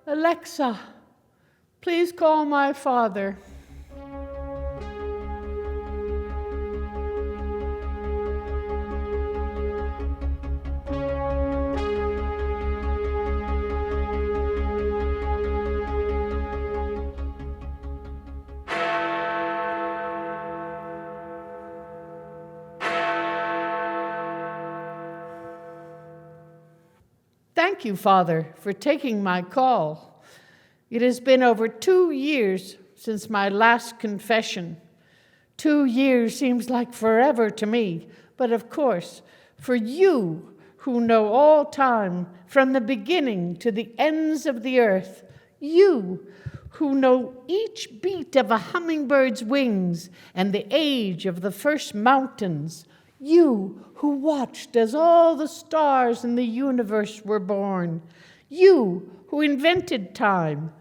Alexa, please call my father. Thank you, Father, for taking my call. It has been over 2 years since my last confession. 2 years seems like forever to me, but of course, for you who know all time from the beginning to the ends of the earth, you who know each beat of a hummingbird's wings and the age of the first mountains, you who watched as all the stars in the universe were born, you who invented time,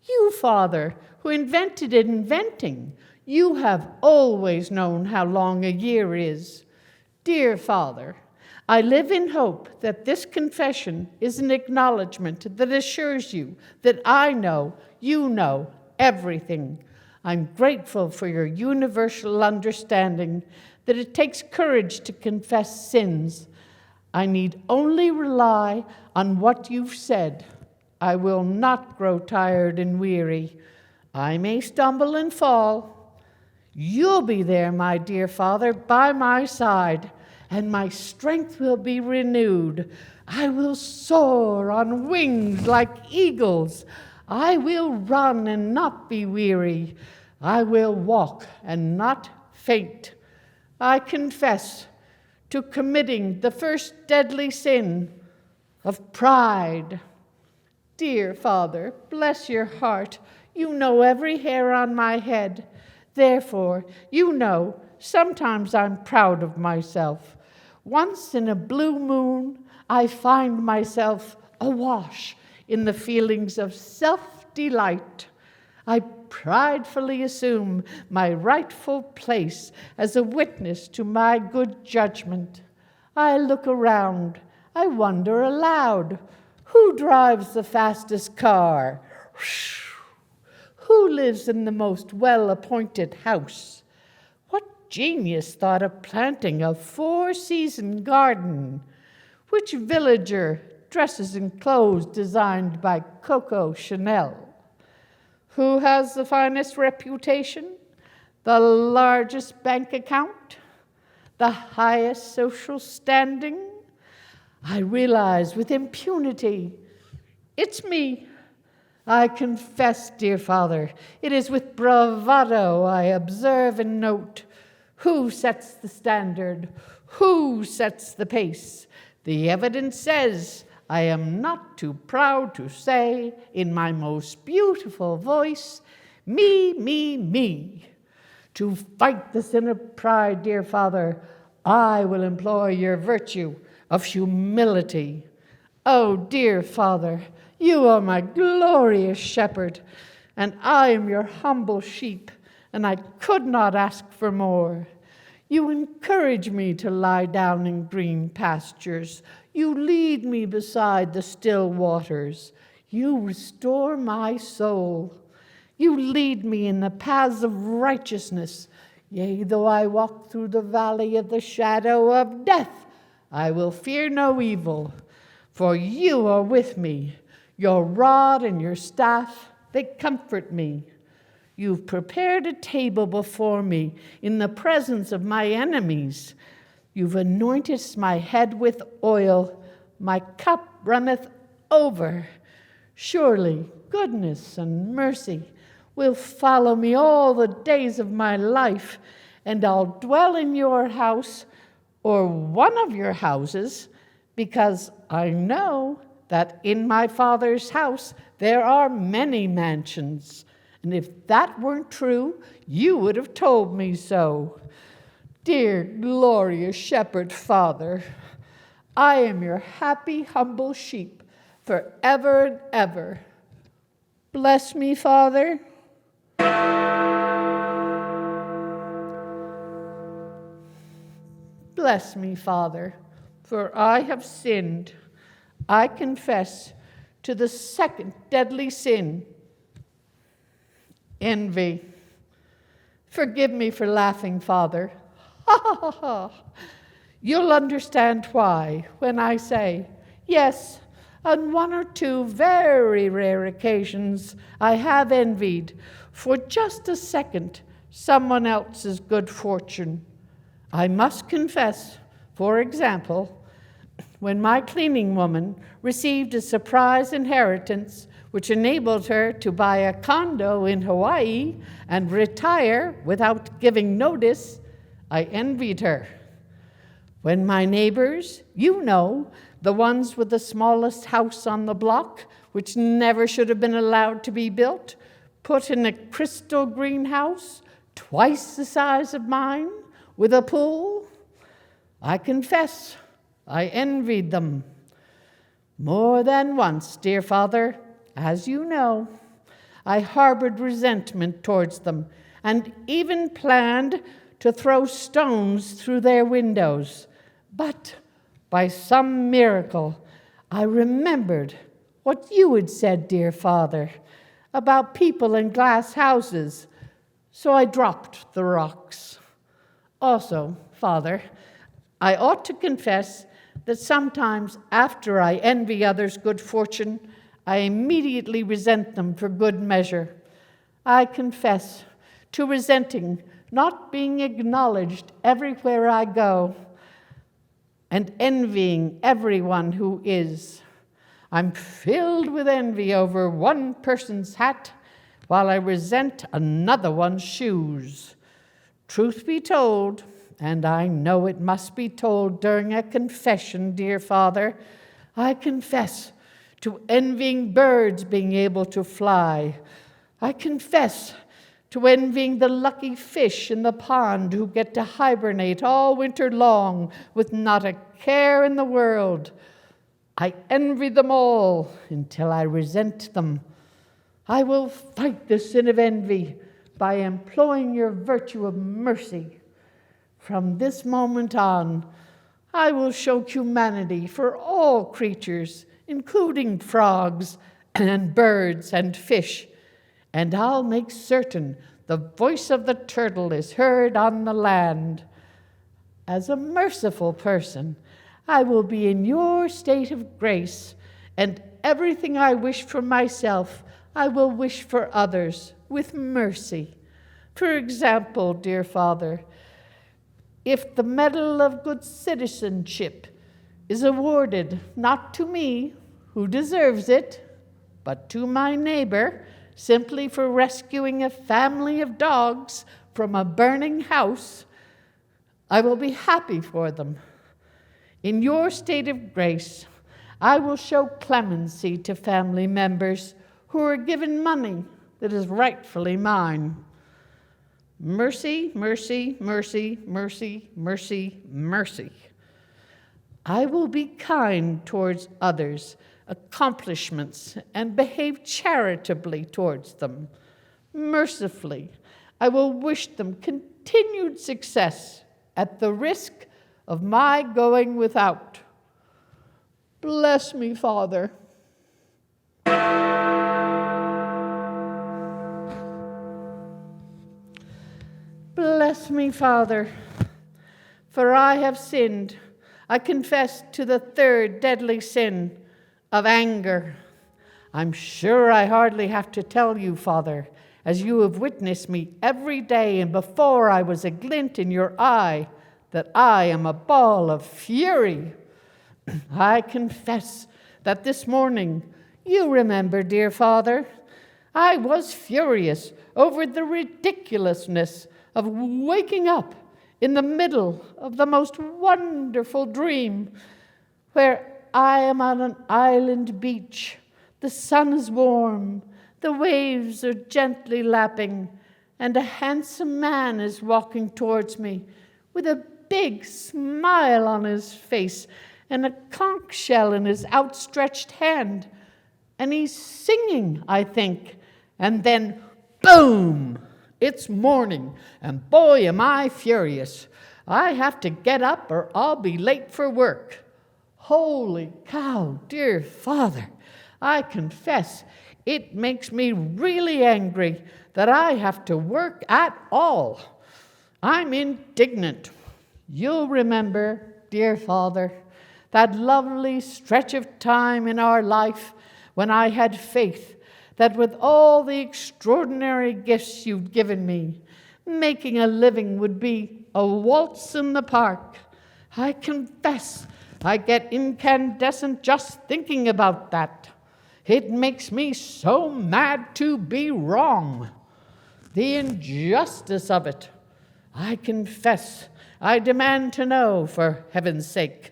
you, Father, who invented inventing, you have always known how long a year is. Dear Father, I live in hope that this confession is an acknowledgement that assures you that I know, you know, everything. I'm grateful for your universal understanding that it takes courage to confess sins. I need only rely on what you've said. I will not grow tired and weary. I may stumble and fall. You'll be there, my dear Father, by my side, and my strength will be renewed. I will soar on wings like eagles. I will run and not be weary. I will walk and not faint. I confess to committing the first deadly sin of pride. Dear Father, bless your heart. You know every hair on my head. Therefore, you know, sometimes I'm proud of myself. Once in a blue moon, I find myself awash in the feelings of self-delight. I pridefully assume my rightful place as a witness to my good judgment. I look around. I wonder aloud. Who drives the fastest car? Who lives in the most well-appointed house? What genius thought of planting a 4-season garden? Which villager dresses in clothes designed by Coco Chanel? Who has the finest reputation, the largest bank account, the highest social standing? I realize with impunity, it's me. I confess, dear Father, it is with bravado I observe and note. Who sets the standard? Who sets the pace? The evidence says I am not too proud to say in my most beautiful voice, me, me, me. To fight the sin of pride, dear Father, I will employ your virtue of humility. Oh, dear Father, you are my glorious shepherd, and I am your humble sheep, and I could not ask for more. You encourage me to lie down in green pastures. You lead me beside the still waters. You restore my soul. You lead me in the paths of righteousness. Yea, though I walk through the valley of the shadow of death, I will fear no evil, for you are with me. Your rod and your staff, they comfort me. You've prepared a table before me in the presence of my enemies. You've anointed my head with oil. My cup runneth over. Surely goodness and mercy will follow me all the days of my life, and I'll dwell in your house or one of your houses, because I know that in my Father's house there are many mansions. And if that weren't true, you would have told me so. Dear, glorious shepherd Father, I am your happy, humble sheep forever and ever. Bless me, Father. Bless me, Father, for I have sinned. I confess to the second deadly sin, envy. Forgive me for laughing, Father. Ha ha ha ha. You'll understand why when I say, yes, on one or two very rare occasions I have envied for just a second someone else's good fortune. I must confess, for example, when my cleaning woman received a surprise inheritance which enabled her to buy a condo in Hawaii and retire without giving notice, I envied her. When my neighbors, you know, the ones with the smallest house on the block, which never should have been allowed to be built, put in a crystal greenhouse twice the size of mine, with a pool, I confess I envied them. More than once, dear Father, as you know, I harbored resentment towards them and even planned to throw stones through their windows. But by some miracle, I remembered what you had said, dear Father, about people in glass houses, so I dropped the rocks. Also, Father, I ought to confess that sometimes after I envy others' good fortune, I immediately resent them for good measure. I confess to resenting not being acknowledged everywhere I go and envying everyone who is. I'm filled with envy over one person's hat while I resent another one's shoes. Truth be told, and I know it must be told during a confession, dear Father, I confess to envying birds being able to fly. I confess to envying the lucky fish in the pond who get to hibernate all winter long with not a care in the world. I envy them all until I resent them. I will fight the sin of envy by employing your virtue of mercy. From this moment on, I will show humanity for all creatures, including frogs and birds and fish, and I'll make certain the voice of the turtle is heard on the land. As a merciful person, I will be in your state of grace, and everything I wish for myself, I will wish for others with mercy. For example, dear Father, if the Medal of Good Citizenship is awarded not to me, who deserves it, but to my neighbor, simply for rescuing a family of dogs from a burning house, I will be happy for them. In your state of grace, I will show clemency to family members who are given money that is rightfully mine. Mercy, mercy, mercy, mercy, mercy, mercy. I will be kind towards others' accomplishments and behave charitably towards them. Mercifully, I will wish them continued success at the risk of my going without. Bless me, Father. Bless me, Father, for I have sinned. I confess to the third deadly sin of anger. I'm sure I hardly have to tell you, Father, as you have witnessed me every day and before I was a glint in your eye, that I am a ball of fury. I confess that this morning, you remember, dear Father, I was furious over the ridiculousness of waking up in the middle of the most wonderful dream, where I am on an island beach, the sun is warm, the waves are gently lapping, and a handsome man is walking towards me with a big smile on his face and a conch shell in his outstretched hand. And he's singing, I think, and then, boom! It's morning, and boy, am I furious. I have to get up or I'll be late for work. Holy cow, dear Father, I confess it makes me really angry that I have to work at all. I'm indignant. You'll remember, dear Father, that lovely stretch of time in our life when I had faith that with all the extraordinary gifts you've given me, making a living would be a waltz in the park. I confess I get incandescent just thinking about that. It makes me so mad to be wrong. The injustice of it. I confess I demand to know, for heaven's sake.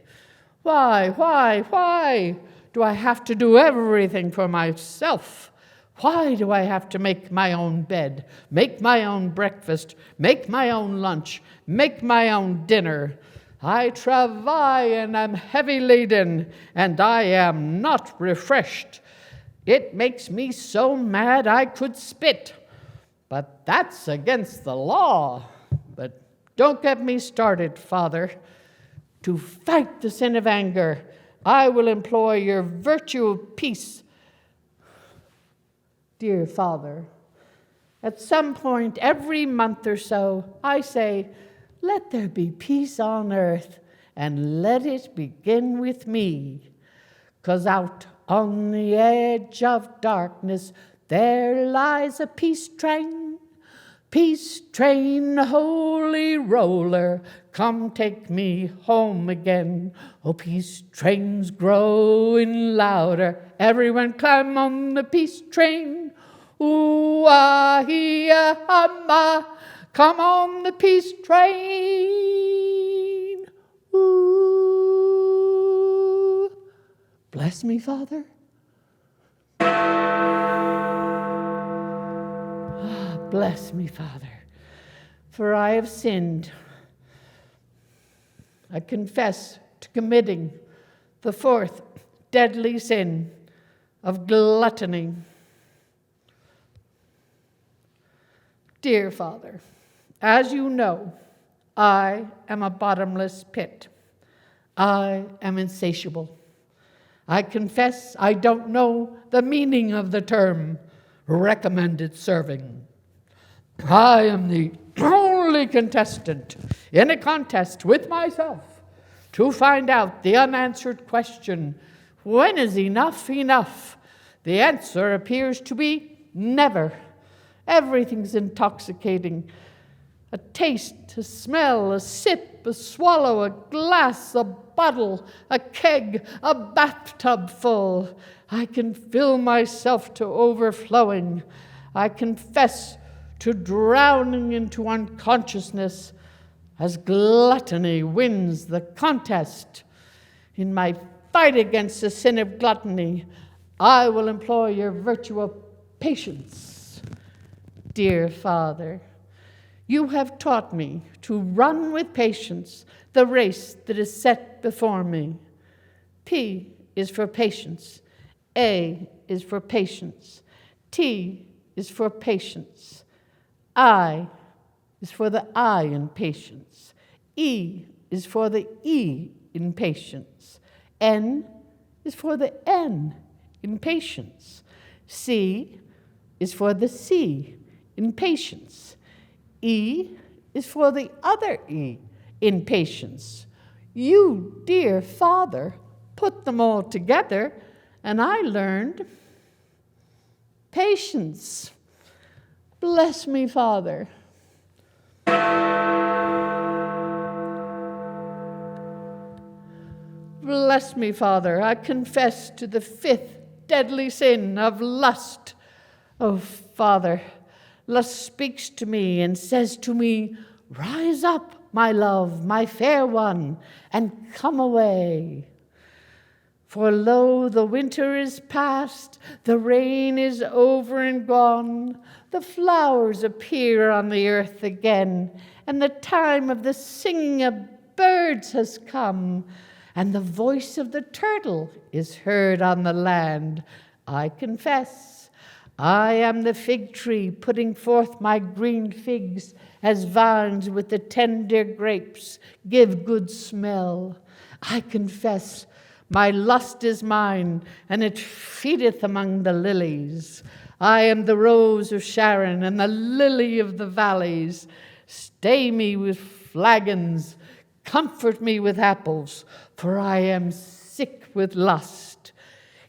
Why do I have to do everything for myself? Why do I have to make my own bed, make my own breakfast, make my own lunch, make my own dinner? I travail and am heavy laden, and I am not refreshed. It makes me so mad I could spit. But that's against the law. But don't get me started, Father. To fight the sin of anger, I will employ your virtue of peace. Dear Father, at some point every month or so, I say, let there be peace on earth, and let it begin with me. 'Cause out on the edge of darkness, there lies a peace train, holy roller, come take me home again. Oh, peace train's growing louder, everyone climb on the peace train. Ooh-ah-hee-ah-ma, come on the peace train. Ooh. Bless me, Father. Bless me, Father, for I have sinned. I confess to committing the fourth deadly sin of gluttony. Dear Father, as you know, I am a bottomless pit. I am insatiable. I confess I don't know the meaning of the term recommended serving. I am the only contestant in a contest with myself to find out the unanswered question, when is enough enough? The answer appears to be never. Everything's intoxicating. A taste, a smell, a sip, a swallow, a glass, a bottle, a keg, a bathtub full. I can fill myself to overflowing. I confess to drowning into unconsciousness as gluttony wins the contest. In my fight against the sin of gluttony, I will employ your virtue of patience. Dear Father, you have taught me to run with patience the race that is set before me. P is for patience. A is for patience. T is for patience. I is for the I in patience. E is for the E in patience. N is for the N in patience. C is for the C in patience. E is for the other E in patience. You, dear Father, put them all together, and I learned patience. Bless me, Father. Bless me, Father. I confess to the fifth deadly sin of lust. Oh, Father, lust speaks to me and says to me, rise up, my love, my fair one, and come away. For lo, the winter is past, the rain is over and gone, the flowers appear on the earth again, and the time of the singing of birds has come, and the voice of the turtle is heard on the land. I confess, I am the fig tree putting forth my green figs as vines with the tender grapes give good smell. I confess, My lust is mine, and it feedeth among the lilies. I am the rose of Sharon and the lily of the valleys. Stay me with flagons, comfort me with apples, for I am sick with lust.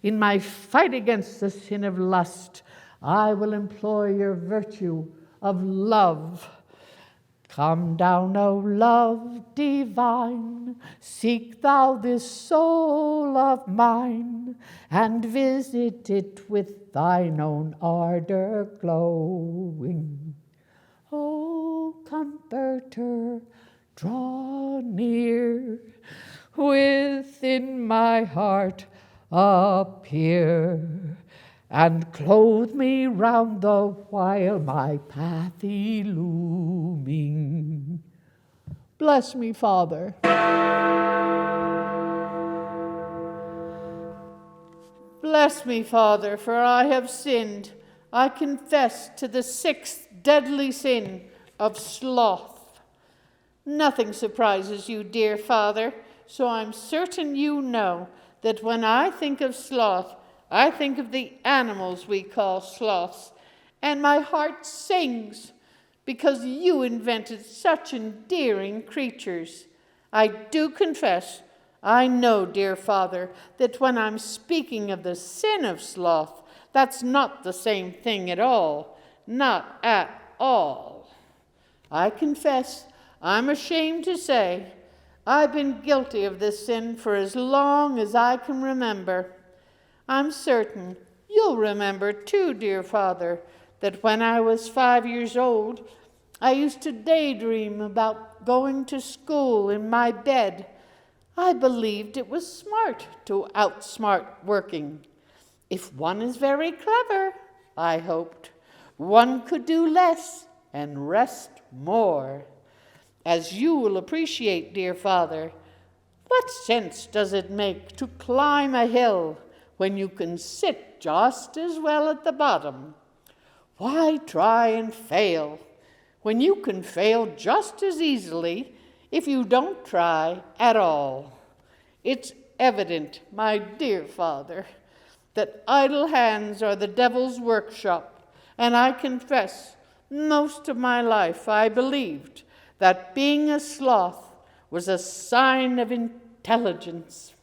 In my fight against the sin of lust, I will employ your virtue of love. Come down, O love divine, seek thou this soul of mine, and visit it with thine own ardor glowing. O Comforter, draw near, within my heart appear, and clothe me round the while my path illuming. Bless me, Father. Bless me, Father, for I have sinned. I confess to the sixth deadly sin of sloth. Nothing surprises you, dear Father, so I'm certain you know that when I think of sloth, I think of the animals we call sloths, and my heart sings because you invented such endearing creatures. I do confess, I know, dear Father, that when I'm speaking of the sin of sloth, that's not the same thing at all, not at all. I confess, I'm ashamed to say, I've been guilty of this sin for as long as I can remember. I'm certain you'll remember too, dear Father, that when I was 5 years old, I used to daydream about going to school in my bed. I believed it was smart to outsmart working. If one is very clever, I hoped, one could do less and rest more. As you will appreciate, dear Father, what sense does it make to climb a hill when you can sit just as well at the bottom? Why try and fail when you can fail just as easily if you don't try at all? It's evident, my dear Father, that idle hands are the devil's workshop, and I confess most of my life I believed that being a sloth was a sign of intelligence.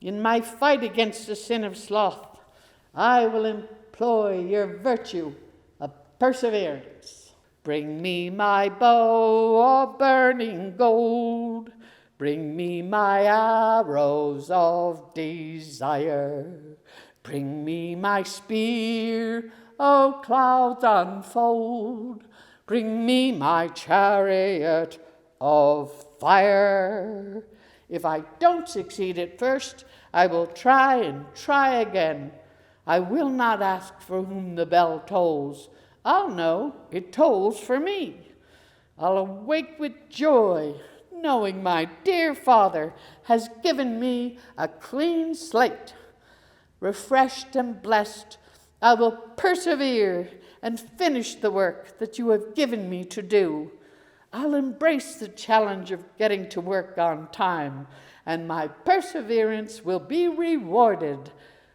In my fight against the sin of sloth, I will employ your virtue of perseverance. Bring me my bow of burning gold. Bring me my arrows of desire. Bring me my spear, O clouds unfold. Bring me my chariot of fire. If I don't succeed at first, I will try and try again. I will not ask for whom the bell tolls. I'll know it tolls for me. I'll awake with joy, knowing my dear Father has given me a clean slate. Refreshed and blessed, I will persevere and finish the work that you have given me to do. I'll embrace the challenge of getting to work on time, and my perseverance will be rewarded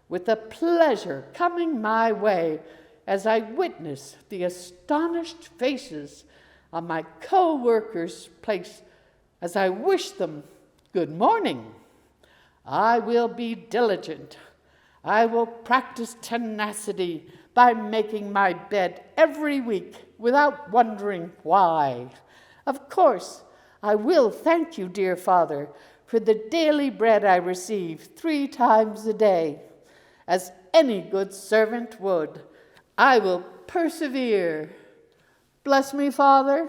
with the pleasure coming my way as I witness the astonished faces on my co-workers' place as I wish them good morning. I will be diligent. I will practice tenacity by making my bed every week without wondering why. Of course, I will thank you, dear Father, for the daily bread I receive 3 times a day. As any good servant would, I will persevere. Bless me, Father.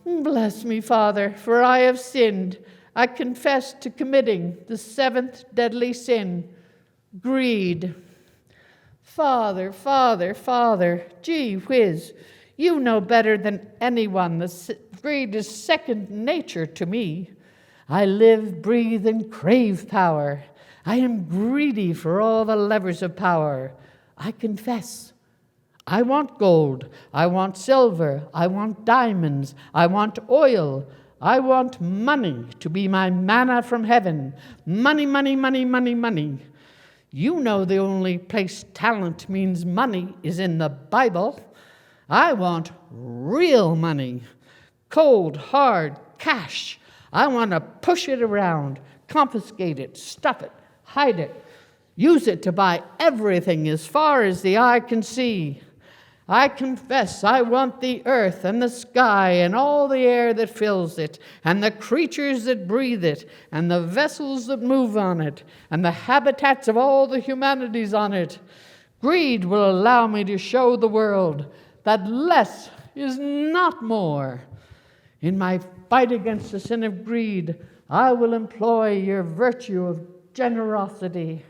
Bless me, Father, for I have sinned. I confess to committing the 7th deadly sin, greed. Father, Father, Father, gee whiz, you know better than anyone that greed is second nature to me. I live, breathe, and crave power. I am greedy for all the levers of power. I confess. I want gold. I want silver. I want diamonds. I want oil. I want money to be my manna from heaven. Money, money, money, money, money. You know the only place talent means money is in the Bible. I want real money. Cold, hard cash. I want to push it around, confiscate it, stuff it, hide it, use it to buy everything as far as the eye can see. I confess I want the earth and the sky and all the air that fills it, and the creatures that breathe it, and the vessels that move on it, and the habitats of all the humanities on it. Greed will allow me to show the world that less is not more. In my fight against the sin of greed, I will employ your virtue of generosity.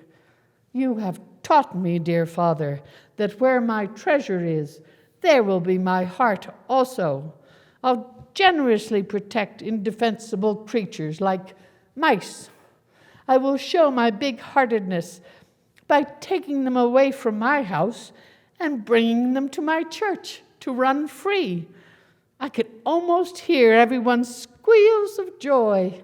You have taught me, dear Father, that where my treasure is, there will be my heart also. I'll generously protect indefensible creatures like mice. I will show my big-heartedness by taking them away from my house and bringing them to my church to run free. I could almost hear everyone's squeals of joy.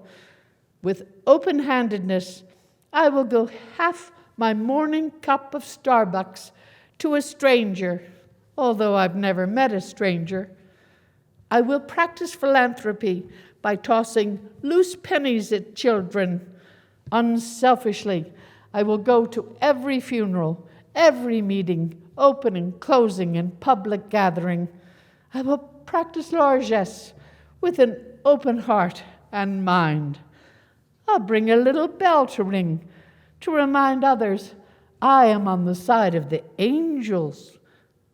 With open-handedness, I will go half my morning cup of Starbucks to a stranger, although I've never met a stranger. I will practice philanthropy by tossing loose pennies at children. Unselfishly, I will go to every funeral, every meeting, opening, closing, and public gathering. I will practice largesse with an open heart and mind. I'll bring a little bell to ring to remind others I am on the side of the angels.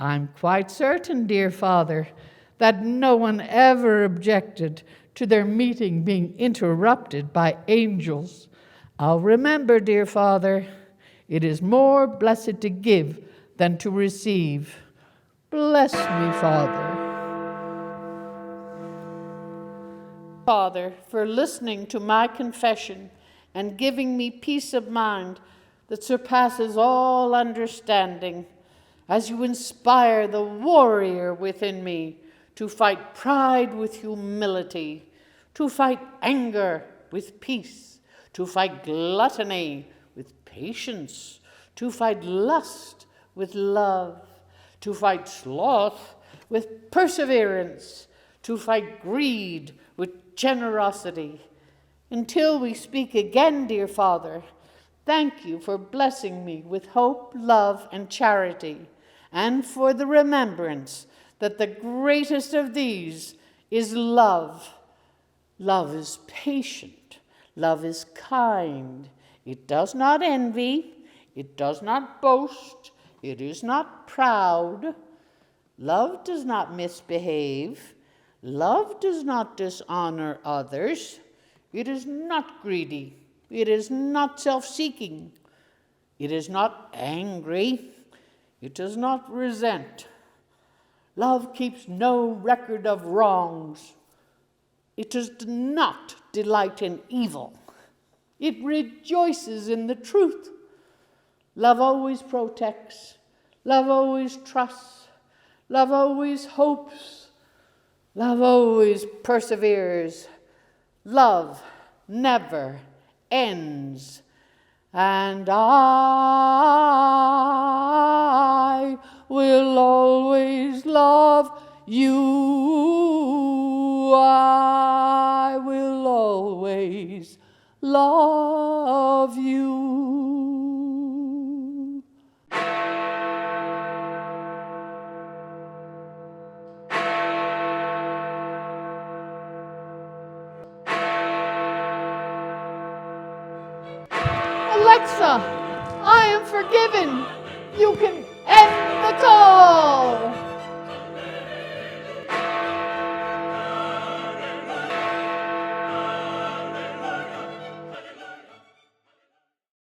I'm quite certain, dear Father, that no one ever objected to their meeting being interrupted by angels. I'll remember, dear Father, it is more blessed to give than to receive. Bless me, Father. Father, for listening to my confession and giving me peace of mind that surpasses all understanding, as you inspire the warrior within me to fight pride with humility, to fight anger with peace, to fight gluttony with patience, to fight lust with love, to fight sloth with perseverance, to fight greed with generosity. Until we speak again, dear Father, thank you for blessing me with hope, love, and charity, and for the remembrance that the greatest of these is love. Love is patient. Love is kind. It does not envy. It does not boast. It is not proud. Love does not misbehave. Love does not dishonor others. It is not greedy. It is not self-seeking. It is not angry. It does not resent. Love keeps no record of wrongs. It does not delight in evil. It rejoices in the truth. Love always protects. Love always trusts. Love always hopes. Love always perseveres. Love never ends. And I will always love you. I will always love you. Alexa, I am forgiven. You can end the call.